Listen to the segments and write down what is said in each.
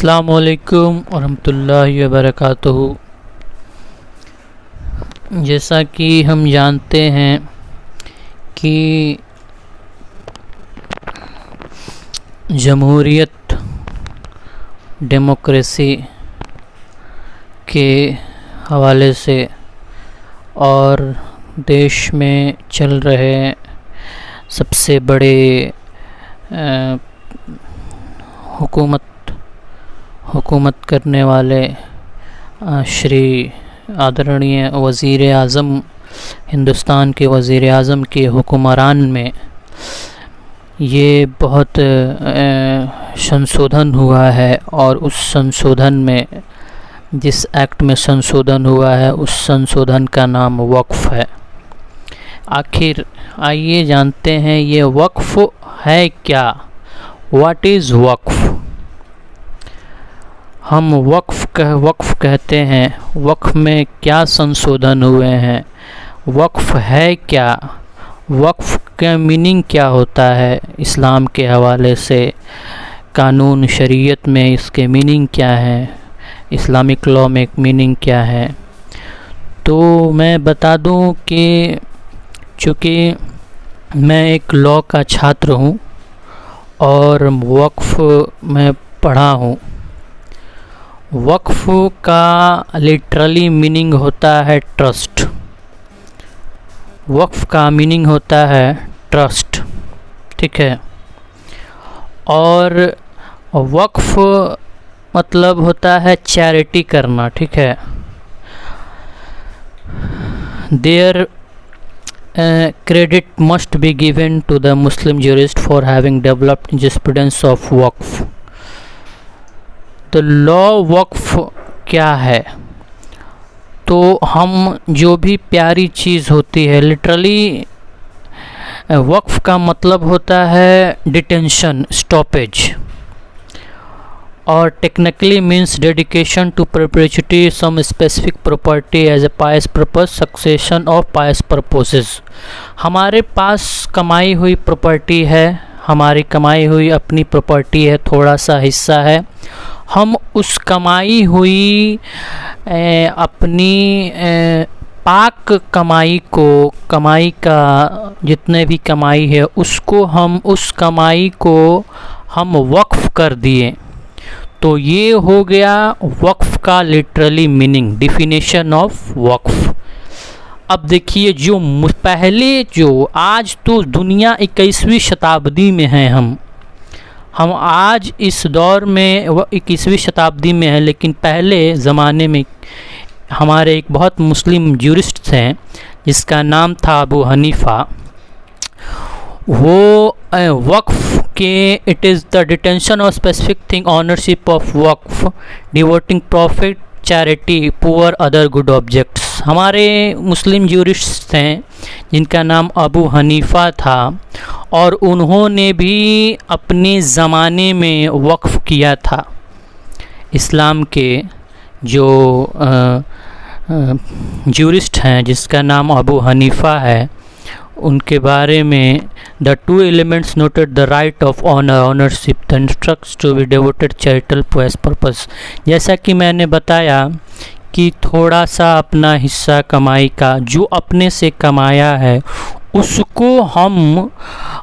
अस्सलामुअलैकुम वरहमतुल्लाहि वबरकातुहू। जैसा कि हम जानते हैं कि जमहूरियत डेमोक्रेसी के हवाले से और देश में चल रहे सबसे बड़े हुकूमत करने वाले श्री आदरणीय वज़ीर आज़म, हिंदुस्तान के वज़ीर आज़म के हुक्मरान में ये बहुत संशोधन हुआ है। और उस संशोधन में, जिस एक्ट में संशोधन हुआ है, उस संशोधन का नाम वक्फ़ है। आखिर आइए जानते हैं ये वक्फ़ है क्या। व्हाट इज़ वक्फ़? हम वक्फ़ कहते हैं। वक्फ़ में क्या संशोधन हुए हैं? वक्फ़ है क्या? वक्फ़ का मीनिंग क्या होता है? इस्लाम के हवाले से कानून शरीयत में इसके मीनिंग क्या है? इस्लामिक लॉ में मीनिंग क्या है? तो मैं बता दूं कि चूँकि मैं एक लॉ का छात्र हूं और वक्फ़ में पढ़ा हूं। वक्फ़ का लिटरली मीनिंग होता है ट्रस्ट। वक्फ़ का मीनिंग होता है ट्रस्ट, ठीक है। और वक्फ़ मतलब होता है चैरिटी करना, ठीक है। There credit must be given to the Muslim jurist for having developed jurisprudence of वक्फ़। तो लॉ वक्फ़ क्या है? तो हम जो भी प्यारी चीज़ होती है, लिटरली वक्फ़ का मतलब होता है डिटेंशन, स्टॉपेज, और technically means dedication to perpetuity some specific property as a pious purpose, succession of pious purposes. हमारे पास कमाई हुई प्रॉपर्टी है, हमारी कमाई हुई अपनी प्रॉपर्टी है, थोड़ा सा हिस्सा है। हम उस कमाई हुई अपनी पाक कमाई को, कमाई का जितने भी कमाई है उसको, हम उस कमाई को हम वक्फ़ कर दिए। तो ये हो गया वक्फ़ का लिटरली मीनिंग, डिफिनेशन ऑफ वक्फ़। अब देखिए, जो पहले, जो आज तो दुनिया 21वीं शताब्दी में है, हम आज इस दौर में 21वीं शताब्दी में है, लेकिन पहले ज़माने में हमारे एक बहुत मुस्लिम ज्यूरिस्ट हैं जिसका नाम था अबू हनीफ़ा। वो वक्फ़ के it is the detention of specific thing, ownership of Waqf, devoting profit, charity, poor, other good objects. हमारे मुस्लिम ज्यूरिस्ट हैं जिनका नाम अबू हनीफ़ा था, और उन्होंने भी अपने ज़माने में वक्फ़ किया था। इस्लाम के जो ज्यूरिस्ट हैं जिसका नाम अबू हनीफ़ा है, उनके बारे में the two elements noted the right of ownership, the instructs to be devoted charitable pious purpose. जैसा कि मैंने बताया कि थोड़ा सा अपना हिस्सा कमाई का, जो अपने से कमाया है, उसको हम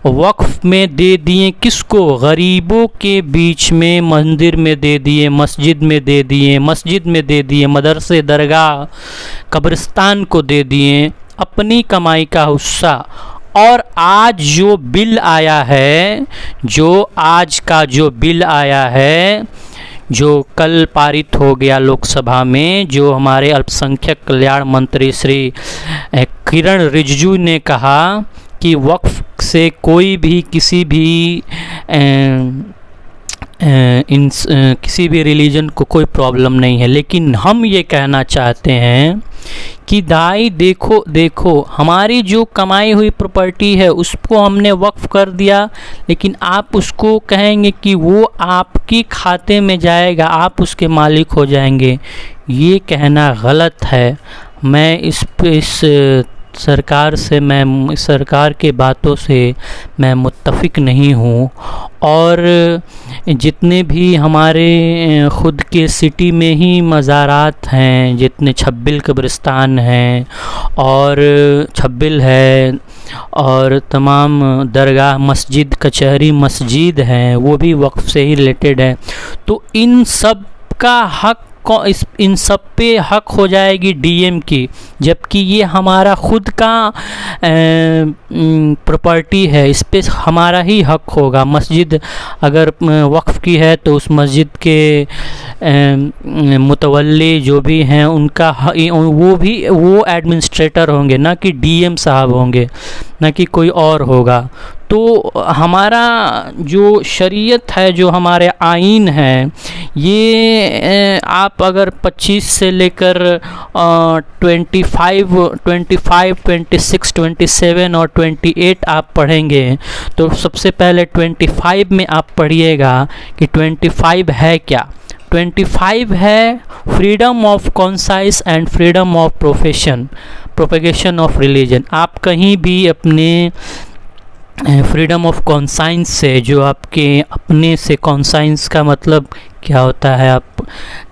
वक्फ़ में दे दिए। किसको? गरीबों के बीच में, मंदिर में दे दिए, मस्जिद में दे दिए, मदरसे, दरगाह, कब्रिस्तान को दे दिए, अपनी कमाई का हिस्सा। और आज जो बिल आया है, जो कल पारित हो गया लोकसभा में, जो हमारे अल्पसंख्यक कल्याण मंत्री श्री किरण रिजिजू ने कहा कि वक्फ़ से कोई भी किसी भी रिलीजन को कोई प्रॉब्लम नहीं है। लेकिन हम ये कहना चाहते हैं कि दाई देखो हमारी जो कमाई हुई प्रॉपर्टी है उसको हमने वक्फ़ कर दिया, लेकिन आप उसको कहेंगे कि वो आपके खाते में जाएगा, आप उसके मालिक हो जाएंगे। ये कहना गलत है। मैं इस सरकार के बातों से मैं मुत्तफ़िक नहीं हूँ। और जितने भी हमारे ख़ुद के सिटी में ही मज़ारात हैं, जितने छब्बिल कब्रिस्तान हैं और छब्बिल है और तमाम दरगाह मस्जिद कचहरी मस्जिद हैं, वो भी वक्फ़ से ही रिलेटेड है। तो इन सब का हक इन सब पे हक हो जाएगी डीएम की, जबकि ये हमारा खुद का प्रॉपर्टी है, इस पे हमारा ही हक होगा। मस्जिद अगर वक्फ़ की है तो उस मस्जिद के मुतवल्ली जो भी हैं उनका वो एडमिनिस्ट्रेटर होंगे, ना कि डीएम साहब होंगे, ना कि कोई और होगा। तो हमारा जो शरीयत है, जो हमारे आइन है, ये आप अगर 25 से लेकर 25, 26, 27 और 28 आप पढ़ेंगे तो सबसे पहले 25 में आप पढ़िएगा कि 25 है क्या। 25 है freedom of conscience and freedom of propagation of religion. आप कहीं भी अपने फ्रीडम ऑफ कॉन्साइंस से, जो आपके अपने से, कॉन्साइंस का मतलब क्या होता है, आप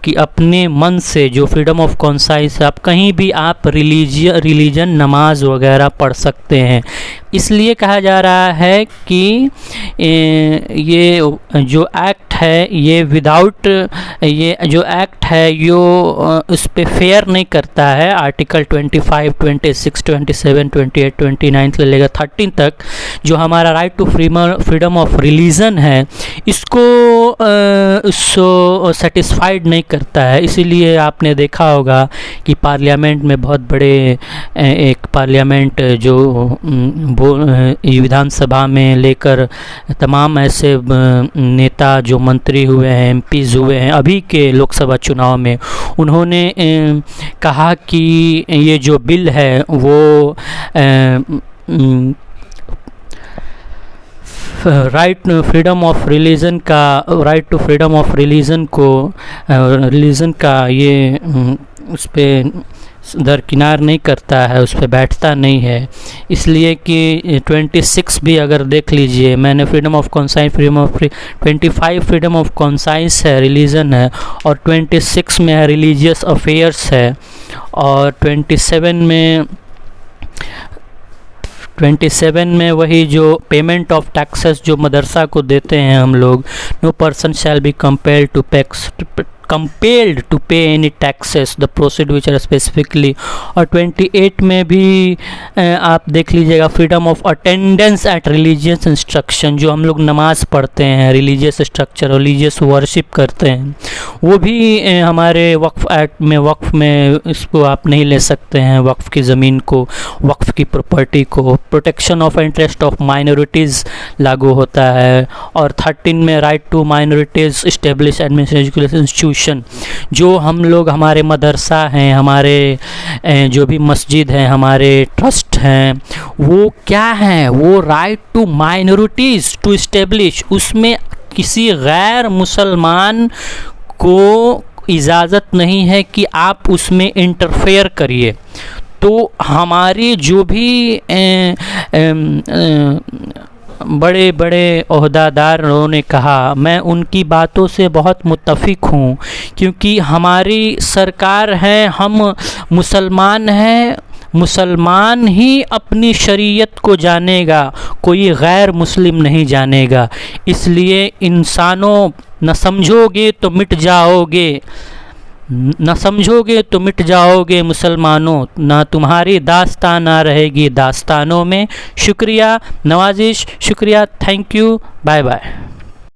कि अपने मन से, जो फ्रीडम ऑफ कॉन्साइंस है, आप कहीं भी आप रिलीजन नमाज वगैरह पढ़ सकते हैं। इसलिए कहा जा रहा है कि ये जो एक्ट है, ये विदाउट, ये जो एक्ट है यो उस पर फेयर नहीं करता है। आर्टिकल 25, 26, 27, 28, 29 से लेकर 13 तक जो हमारा right to freedom of religion है, इसको सेटिस्फाइड नहीं करता है। इसीलिए आपने देखा होगा कि पार्लियामेंट में बहुत बड़े एक पार्लियामेंट जो विधानसभा में लेकर तमाम ऐसे नेता जो मंत्री हुए हैं, एमपीज़ हुए हैं अभी के लोकसभा चुनाव में, उन्होंने कहा कि ये जो बिल है वो राइट फ्रीडम ऑफ रिलीजन का, right to freedom of religion को, रिलीजन का ये उस पर दरकिनार नहीं करता है, उस पर बैठता नहीं है। इसलिए कि 26 भी अगर देख लीजिए, मैंने freedom of conscience, 25 freedom of conscience है, रिलीजन है, और 26 में है रिलीजियस अफेयर्स है, और 27 में वही जो पेमेंट ऑफ टैक्सेस जो मदरसा को देते हैं हम लोग, no person shall be compelled to pay any taxes the proceed which are specifically। और 28 में भी आप देख लीजिएगा freedom of attendance eight religious instruction, जो हम लोग नमाज पढ़ते हैं, रिलीजियस स्ट्रक्चर, रिलीजियस वर्शिप करते हैं, वो भी हमारे वक्फ एक्ट में, वक्फ में इसको आप नहीं ले सकते हैं, वक्फ की ज़मीन को, वक्फ की प्रॉपर्टी को। Protection of interest of minorities लागू होता है। और 13 में right to minorities establish administrative institution, जो हम लोग, हमारे मदरसा हैं, हमारे जो भी मस्जिद हैं, हमारे ट्रस्ट हैं, वो क्या हैं, वो right to minorities to establish, उसमें किसी गैर मुसलमान को इजाज़त नहीं है कि आप उसमें इंटरफेयर करिए। तो हमारी जो भी बड़े बड़े ओहदादारों ने कहा, मैं उनकी बातों से बहुत मुत्तफ़िक हूँ, क्योंकि हमारी सरकार है, हम मुसलमान हैं, मुसलमान ही अपनी शरीयत को जानेगा, कोई गैर मुस्लिम नहीं जानेगा। इसलिए इंसानों, न समझोगे तो मिट जाओगे, न समझोगे तो मिट जाओगे मुसलमानों, ना तुम्हारी दास्तान ना रहेगी दास्तानों में। शुक्रिया, नवाजिश, शुक्रिया, थैंक यू, बाय बाय।